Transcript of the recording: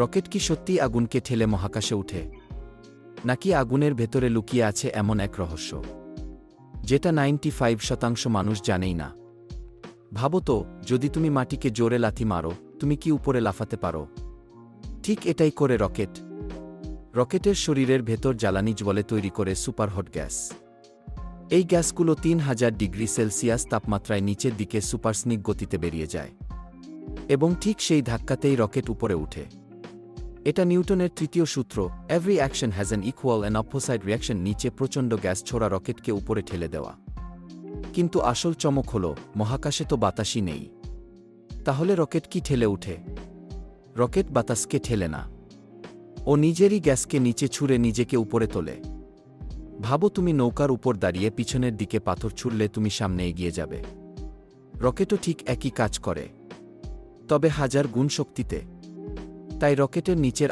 Rocket কি সত্যিই আগুনকে ঠেলে মহাকাশে উঠে, নাকি আগুনের ভেতরে লুকিয়ে আছে এমন এক রহস্য যেটা 95% মানুষ জানেই না? ভাবো তো, যদি তুমি মাটিকে জোরে লাথি মারো, তুমি কি উপরে লাফাতে পারো? ঠিক এটাই করে রকেট। রকেটের শরীরের ভেতর জ্বালানি জ্বলে তৈরি করে সুপারহট গ্যাস। এই গ্যাসগুলো 3000 ডিগ্রি সেলসিয়াস তাপমাত্রায় নিচের দিকে সুপারসনিক গতিতে বেরিয়ে যায়, এবং ঠিক সেই ধাক্কাতেই রকেট উপরে উঠে। এটা নিউটনের তৃতীয় সূত্র, every action has an equal and opposite reaction. নিচে প্রচণ্ড গ্যাস ছোড়া রকেটকে উপরে ঠেলে দেওয়া। কিন্তু আসল চমক হল, মহাকাশে তো বাতাসই নেই। তাহলে রকেট কি ঠেলে উঠে? রকেট বাতাসকে ঠেলে না, ও নিজেরই গ্যাসকে নিচে ছুঁড়ে নিজেকে উপরে তোলে। ভাবো, তুমি নৌকার উপর দাঁড়িয়ে পিছনের দিকে পাথর ছুঁড়লে তুমি সামনে এগিয়ে যাবে। রকেটও ঠিক একই কাজ করে, তবে 1000 গুণ শক্তিতে। তাই রকেটের নিচের